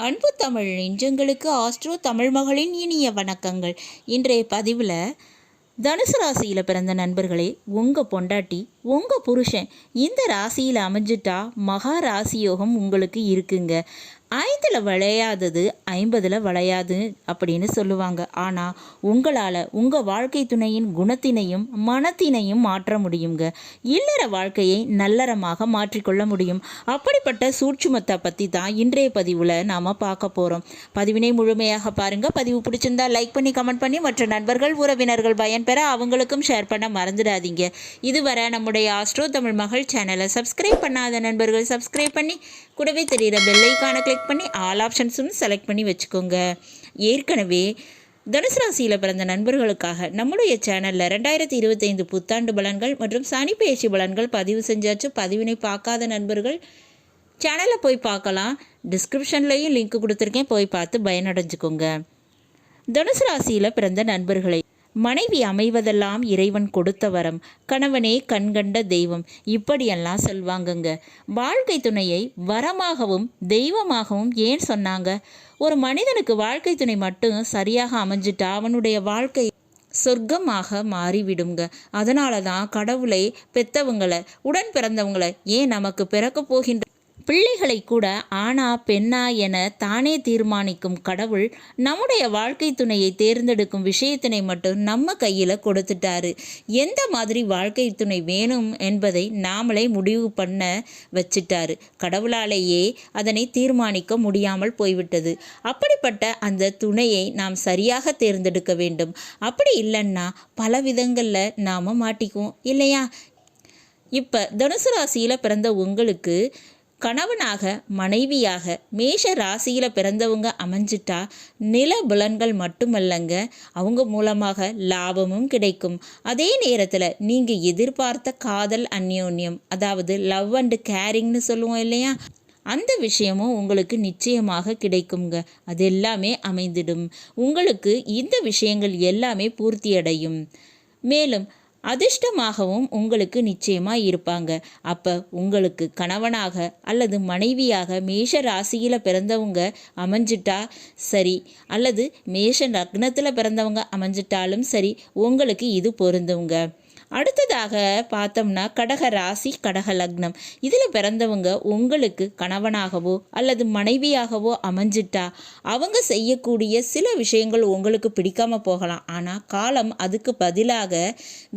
அன்பு தமிழ் நெஞ்சங்களுக்கு ஆஸ்ட்ரோ தமிழ் மகளின் இனிய வணக்கங்கள். இன்றைய பதிவில் தனுசு ராசியில் பிறந்த நண்பர்களே, உங்கள் பொண்டாட்டி உங்கள் புருஷன் இந்த ராசியில் அமைஞ்சிட்டா மகா ராசி யோகம் உங்களுக்கு இருக்குங்க. 5ல் விளையாதது 50ல் விளையாது அப்படின்னு சொல்லுவாங்க. ஆனால் உங்களால் உங்கள் வாழ்க்கை துணையின் குணத்தினையும் மனத்தினையும் மாற்ற முடியுங்க. இல்லற வாழ்க்கையை நல்லறமாக மாற்றிக்கொள்ள முடியும். அப்படிப்பட்ட சூட்சுமத்தை பற்றி தான் இன்றைய பதிவில் நாம் பார்க்க போகிறோம். பதிவினை முழுமையாக பாருங்கள். பதிவு பிடிச்சிருந்தா லைக் பண்ணி கமெண்ட் பண்ணி மற்ற நண்பர்கள் உறவினர்கள் பயன்பெற அவங்களுக்கும் ஷேர் பண்ண மறந்துடாதீங்க. இதுவரை நம்முடைய ஆஸ்ட்ரோ தமிழ் மகள் சேனலை சப்ஸ்கிரைப் பண்ணாத நண்பர்கள் சப்ஸ்கிரைப் பண்ணி கூடவே தெரிகிற பெல்லைக்கான கிளிக் பண்ணி ஆல் ஆப்ஷன்ஸும் செலக்ட் பண்ணி வச்சுக்கோங்க. ஏற்கனவே தனுசு ராசியில் பிறந்த நண்பர்களுக்காக நம்முடைய சேனலில் 2025 புத்தாண்டு பலன்கள் மற்றும் சனி பயிற்சி பலன்கள் பதிவு செஞ்சாச்சு. பதிவினை பார்க்காத நண்பர்கள் சேனலில் போய் பார்க்கலாம். டிஸ்கிரிப்ஷன்லேயும் லிங்க் கொடுத்துருக்கேன், போய் பார்த்து பயனடைஞ்சுக்கோங்க. தனுசு ராசியில் பிறந்த நண்பர்களை, மனைவி அமைவதெல்லாம் இறைவன் கொடுத்த வரம், கணவனே கண்கண்ட தெய்வம், இப்படியெல்லாம் சொல்வாங்கங்க. வாழ்க்கை துணையை வரமாகவும் தெய்வமாகவும் ஏன் சொன்னாங்க? ஒரு மனிதனுக்கு வாழ்க்கை துணை மட்டும் சரியாக அமைஞ்சிட்டா அவனுடைய வாழ்க்கை சொர்க்கமாக மாறிவிடுங்க. அதனால தான் கடவுளை பெற்றவங்களை, உடன் பிறந்தவங்களை, ஏன் நமக்கு பிறக்க போகின்ற பிள்ளைகளை கூட ஆணா பெண்ணா என தானே தீர்மானிக்கும் கடவுள் நம்முடைய வாழ்க்கை துணையை தேர்ந்தெடுக்கும் விஷயத்தினை மட்டும் நம்ம கையில் கொடுத்துட்டாரு. எந்த மாதிரி வாழ்க்கை துணை வேணும் என்பதை நாமளே முடிவு பண்ண வச்சிட்டாரு. கடவுளாலேயே அதனை தீர்மானிக்க முடியாமல் போய்விட்டது. அப்படிப்பட்ட அந்த துணையை நாம் சரியாக தேர்ந்தெடுக்க வேண்டும். அப்படி இல்லைன்னா பல விதங்களில் நாம் மாட்டிக்குவோம் இல்லையா? இப்போ தனுசு ராசியில் பிறந்த உங்களுக்கு கணவனாக மனைவியாக மேஷ ராசியில் பிறந்தவங்க அமைஞ்சிட்டா நில புலன்கள் மட்டுமல்லங்க, அவங்க மூலமாக லாபமும் கிடைக்கும். அதே நேரத்தில் நீங்கள் எதிர்பார்த்த காதல் அந்யோன்யம், அதாவது லவ் அண்ட் கேரிங்னு சொல்லுவோம் இல்லையா, அந்த விஷயமும் உங்களுக்கு நிச்சயமாக கிடைக்குங்க. அது எல்லாமே அமைந்திடும். உங்களுக்கு இந்த விஷயங்கள் எல்லாமே பூர்த்தியடையும். மேலும் அதிர்ஷ்டமாகவும் உங்களுக்கு நிச்சயமாக இருப்பாங்க. அப்போ உங்களுக்கு கணவனாக அல்லது மனைவியாக மேஷ ராசியில் பிறந்தவங்க அமைஞ்சிட்டா சரி, அல்லது மேஷ லக்னத்தில் பிறந்தவங்க அமைஞ்சிட்டாலும் சரி, உங்களுக்கு இது பொருந்துங்க. அடுத்ததாக பார்த்தோம்னா கடக ராசி கடக லக்னம், இதில் பிறந்தவங்க உங்களுக்கு கணவனாகவோ அல்லது மனைவியாகவோ அமைஞ்சிட்டா அவங்க செய்யக்கூடிய சில விஷயங்கள் உங்களுக்கு பிடிக்காமல் போகலாம். ஆனால் காலம் அதுக்கு பதிலாக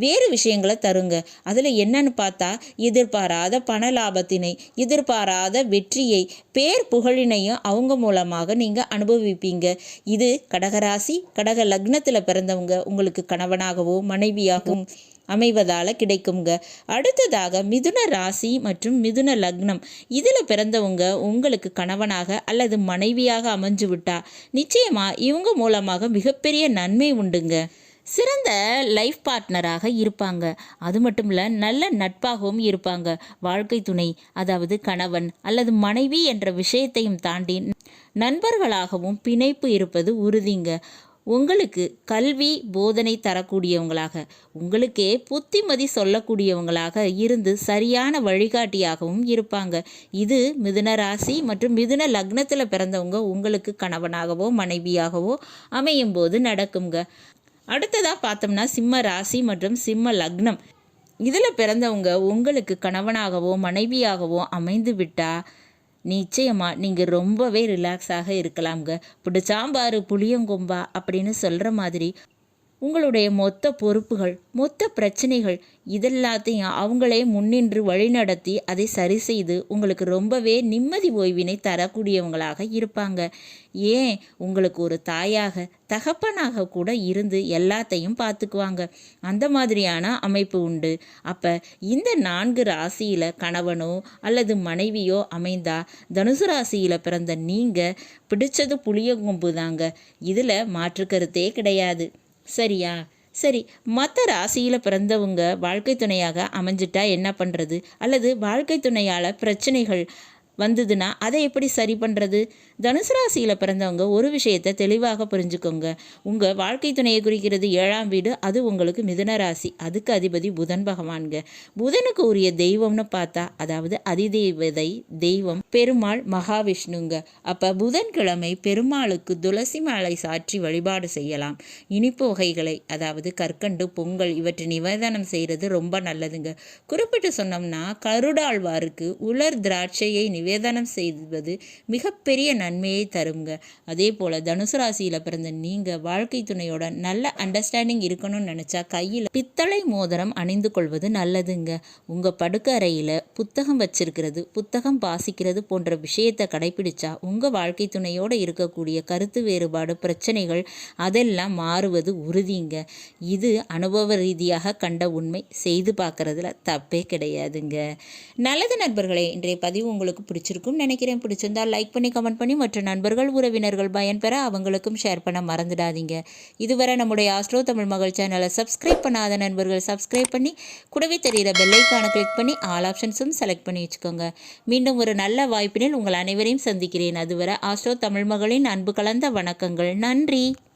வேறு விஷயங்களை தருங்க. அதில் என்னன்னு பார்த்தா எதிர்பாராத பண லாபத்தினை, எதிர்பாராத வெற்றியை, பேர் புகழினையும் அவங்க மூலமாக நீங்கள் அனுபவிப்பீங்க. இது கடகராசி கடக லக்னத்தில் பிறந்தவங்க உங்களுக்கு கணவனாகவோ மனைவியாகவும் அமைவதால் கிடைக்குங்க. அடுத்ததாக மிதுன ராசி மற்றும் மிதுன லக்னம், இதில் பிறந்தவங்க உங்களுக்கு கணவனாக அல்லது மனைவியாக அமைஞ்சு விட்டா நிச்சயமாக இவங்க மூலமாக மிகப்பெரிய நன்மை உண்டுங்க. சிறந்த லைஃப் பார்ட்னராக இருப்பாங்க. அது மட்டும் இல்லை, நல்ல நட்பாகவும் இருப்பாங்க. வாழ்க்கை துணை, அதாவது கணவன் அல்லது மனைவி என்ற விஷயத்தையும் தாண்டி நண்பர்களாகவும் பிணைப்பு இருப்பது உறுதிங்க. உங்களுக்கு கல்வி போதனை தரக்கூடியவங்களாக, உங்களுக்கே புத்திமதி சொல்லக்கூடியவங்களாக இருந்து சரியான வழிகாட்டியாகவும் இருப்பாங்க. இது மிதுன ராசி மற்றும் மிதுன லக்னத்தில் பிறந்தவங்க உங்களுக்கு கணவனாகவோ மனைவியாகவோ அமையும் போது நடக்குங்க. அடுத்ததாக பார்த்தோம்னா சிம்ம ராசி மற்றும் சிம்ம லக்னம், இதில் பிறந்தவங்க உங்களுக்கு கணவனாகவோ மனைவியாகவோ அமைந்து விட்டால் நிச்சயமாக நீங்கள் ரொம்பவே ரிலாக்ஸாக இருக்கலாம்ங்க. பிடிச்சாம்பாரு புளியங்கொம்பா அப்படின்னு சொல்கிற மாதிரி உங்களுடைய மொத்த பொறுப்புகள், மொத்த பிரச்சனைகள் இதெல்லாத்தையும் அவங்களே முன்னின்று வழிநடத்தி அதை சரி செய்து உங்களுக்கு ரொம்பவே நிம்மதி ஓய்வினை தரக்கூடியவங்களாக இருப்பாங்க. ஏன் உங்களுக்கு ஒரு தாயாக தகப்பனாக கூட இருந்து எல்லாத்தையும் பார்த்துக்குவாங்க. அந்த மாதிரியான அமைப்பு உண்டு. அப்போ இந்த 4 ராசியில் கணவனோ அல்லது மனைவியோ அமைந்தா தனுசு ராசியில் பிறந்த நீங்கள் பிடிச்சது புளியங்கொம்பு தாங்க. இதில் மாற்றுக்கருத்தே கிடையாது. சரியா? சரி, மற்ற ராசியில் பிறந்தவங்க வாழ்க்கை துணையாக அமைஞ்சிட்டா என்ன பண்ணுறது? அல்லது வாழ்க்கை துணையால் பிரச்சனைகள் வந்ததுன்னா அதை எப்படி சரி பண்ணுறது? தனுசு ராசியில் பிறந்தவங்க ஒரு விஷயத்தை தெளிவாக புரிஞ்சுக்கோங்க. உங்கள் வாழ்க்கை துணையை குறிக்கிறது 7ஆம் வீடு. அது உங்களுக்கு மிதுன ராசி. அதுக்கு அதிபதி புதன் பகவான்க. புதனுக்கு உரிய தெய்வம்னு பார்த்தா, அதாவது அதிதேவதை தெய்வம் பெருமாள் மகாவிஷ்ணுங்க. அப்போ புதன்கிழமை பெருமாளுக்கு துளசி மாலை சாற்றி வழிபாடு செய்யலாம். இனிப்பு வகைகளை, அதாவது கற்கண்டு, பொங்கல் இவற்றை நிவேதனம் செய்கிறது ரொம்ப நல்லதுங்க. குறிப்பிட்டு சொன்னோம்னா கருடாழ்வாருக்கு உலர் திராட்சையை நிவேதனம் செய்வது மிகப்பெரிய நன்மையை தருங்க. அதே போல் தனுசு ராசியில் பிறந்த நீங்கள் வாழ்க்கை துணையோட நல்ல அண்டர்ஸ்டாண்டிங் இருக்கணும்னு நினச்சா கையில் பித்தளை மோதிரம் அணிந்து கொள்வது நல்லதுங்க. உங்கள் படுக்க அறையில் புத்தகம் வச்சிருக்கிறது, புத்தகம் வாசிக்கிறது போன்ற விஷயத்தை கடைபிடிச்சா உங்கள் வாழ்க்கை துணையோடு இருக்கக்கூடிய கருத்து வேறுபாடு பிரச்சனைகள் அதெல்லாம் மாறுவது உறுதிங்க. இது அனுபவ ரீதியாக கண்ட உண்மை. செய்து பார்க்குறதுல தப்பே கிடையாதுங்க. நல்லது நண்பர்களே, இன்றைய பதிவு உங்களுக்கு பிடிச்சிருக்கும் நினைக்கிறேன். பிடிச்சிருந்தால் லைக் பண்ணி கமெண்ட் பண்ணி மற்ற நண்பர்கள் உறவினர்கள் பயன்பெற அவங்களுக்கும் ஷேர் பண்ண மறந்துடாதீங்க. இதுவரை நம்முடைய ஆஸ்ட்ரோ தமிழ் மகள் சேனலை சப்ஸ்கிரைப் பண்ணாத நண்பர்கள் சப்ஸ்கிரைப் பண்ணி கூடவே தெரிகிற பெல்லைக்கான கிளிக் பண்ணி ஆல் ஆப்ஷன்ஸும் செலக்ட் பண்ணி வச்சுக்கோங்க. மீண்டும் ஒரு நல்ல வாய்ப்பினில் உங்கள் அனைவரையும் சந்திக்கிறேன். அதுவரை ஆஸ்ட்ரோ தமிழ் மகளின் அன்பு கலந்த வணக்கங்கள். நன்றி.